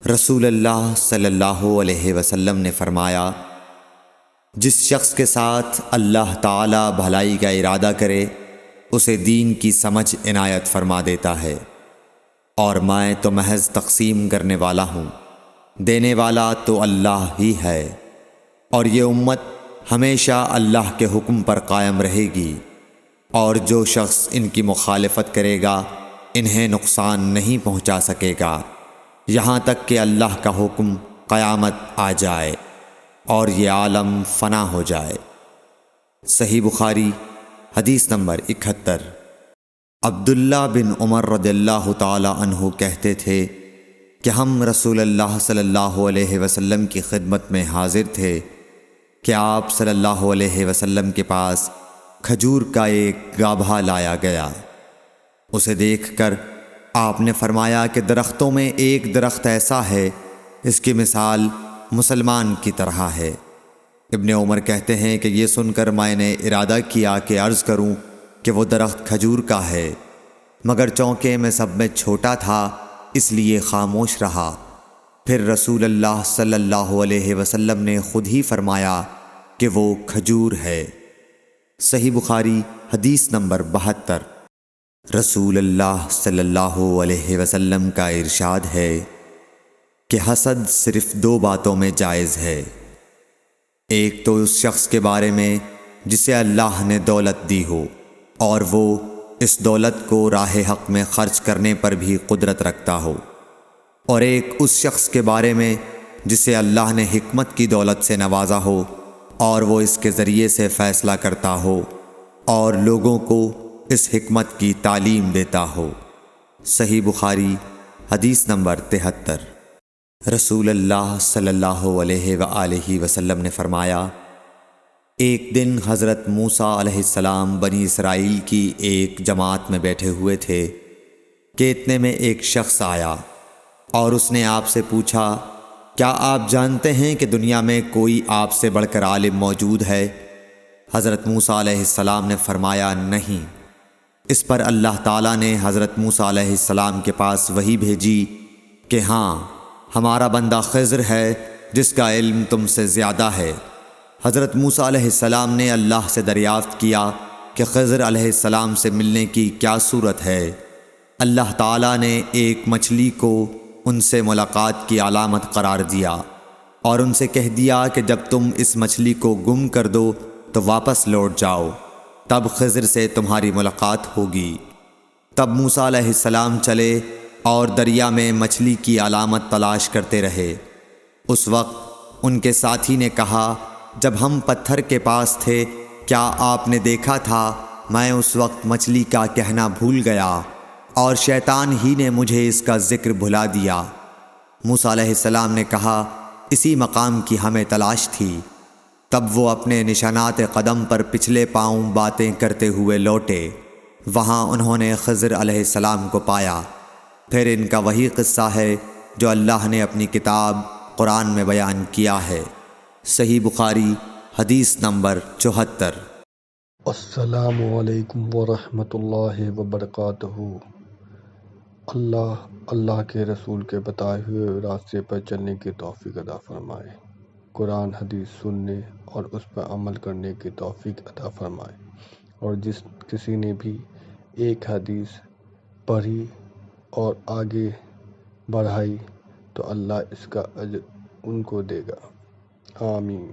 رسول اللہ صلی اللہ علیہ وسلم نے فرمایا، جس شخص کے ساتھ اللہ تعالی بھلائی کا ارادہ کرے اسے دین کی سمجھ عنایت فرما دیتا ہے، اور میں تو محض تقسیم کرنے والا ہوں، دینے والا تو اللہ ہی ہے، اور یہ امت ہمیشہ اللہ کے حکم پر قائم رہے گی، اور جو شخص ان کی مخالفت کرے گا انہیں نقصان نہیں پہنچا سکے گا یہاں تک کہ اللہ کا حکم قیامت آ جائے اور یہ عالم فنا ہو جائے۔ صحیح بخاری حدیث نمبر 71۔ عبداللہ بن عمر رضی اللہ تعالی عنہ کہتے تھے کہ ہم رسول اللہ صلی اللہ علیہ وسلم کی خدمت میں حاضر تھے کہ آپ صلی اللہ علیہ وسلم کے پاس کھجور کا ایک گابھا لایا گیا۔ اسے دیکھ کر آپ نے فرمایا کہ درختوں میں ایک درخت ایسا ہے اس کی مثال مسلمان کی طرح ہے۔ ابن عمر کہتے ہیں کہ یہ سن کر میں نے ارادہ کیا کہ عرض کروں کہ وہ درخت کھجور کا ہے، مگر چونکہ میں سب میں چھوٹا تھا اس لیے خاموش رہا۔ پھر رسول اللہ صلی اللہ علیہ وسلم نے خود ہی فرمایا کہ وہ کھجور ہے۔ صحیح بخاری حدیث نمبر 72۔ رسول اللہ صلی اللہ علیہ وسلم کا ارشاد ہے کہ حسد صرف دو باتوں میں جائز ہے، ایک تو اس شخص کے بارے میں جسے اللہ نے دولت دی ہو اور وہ اس دولت کو راہ حق میں خرچ کرنے پر بھی قدرت رکھتا ہو، اور ایک اس شخص کے بارے میں جسے اللہ نے حکمت کی دولت سے نوازا ہو اور وہ اس کے ذریعے سے فیصلہ کرتا ہو اور لوگوں کو اس حکمت کی تعلیم دیتا ہو۔ صحیح بخاری حدیث نمبر 73۔ رسول اللہ صلی اللہ علیہ وآلہ وسلم نے فرمایا، ایک دن حضرت موسیٰ علیہ السلام بنی اسرائیل کی ایک جماعت میں بیٹھے ہوئے تھے کہ اتنے میں ایک شخص آیا اور اس نے آپ سے پوچھا، کیا آپ جانتے ہیں کہ دنیا میں کوئی آپ سے بڑھ کر عالم موجود ہے؟ حضرت موسیٰ علیہ السلام نے فرمایا، نہیں۔ اس پر اللہ تعالیٰ نے حضرت موسیٰ علیہ السلام کے پاس وحی بھیجی کہ ہاں، ہمارا بندہ خضر ہے جس کا علم تم سے زیادہ ہے۔ حضرت موسیٰ علیہ السلام نے اللہ سے دریافت کیا کہ خضر علیہ السلام سے ملنے کی کیا صورت ہے؟ اللہ تعالیٰ نے ایک مچھلی کو ان سے ملاقات کی علامت قرار دیا اور ان سے کہہ دیا کہ جب تم اس مچھلی کو گم کر دو تو واپس لوٹ جاؤ، تب خضر سے تمہاری ملاقات ہوگی۔ تب موسیٰ علیہ السلام چلے اور دریا میں مچھلی کی علامت تلاش کرتے رہے۔ اس وقت ان کے ساتھی نے کہا، جب ہم پتھر کے پاس تھے کیا آپ نے دیکھا تھا؟ میں اس وقت مچھلی کا کہنا بھول گیا اور شیطان ہی نے مجھے اس کا ذکر بھلا دیا۔ موسیٰ علیہ السلام نے کہا، اسی مقام کی ہمیں تلاش تھی۔ تب وہ اپنے نشانات قدم پر پچھلے پاؤں باتیں کرتے ہوئے لوٹے۔ وہاں انہوں نے خضر علیہ السلام کو پایا۔ پھر ان کا وہی قصہ ہے جو اللہ نے اپنی کتاب قرآن میں بیان کیا ہے۔ صحیح بخاری حدیث نمبر 74۔ السلام علیکم ورحمۃ اللہ وبرکاتہ۔ اللہ کے رسول کے بتائے ہوئے راستے پر چلنے کی توفیق عطا فرمائے، قرآن حدیث سننے اور اس پر عمل کرنے کی توفیق عطا فرمائے، اور جس کسی نے بھی ایک حدیث پڑھی اور آگے بڑھائی تو اللہ اس کا اجر ان کو دے گا۔ آمین۔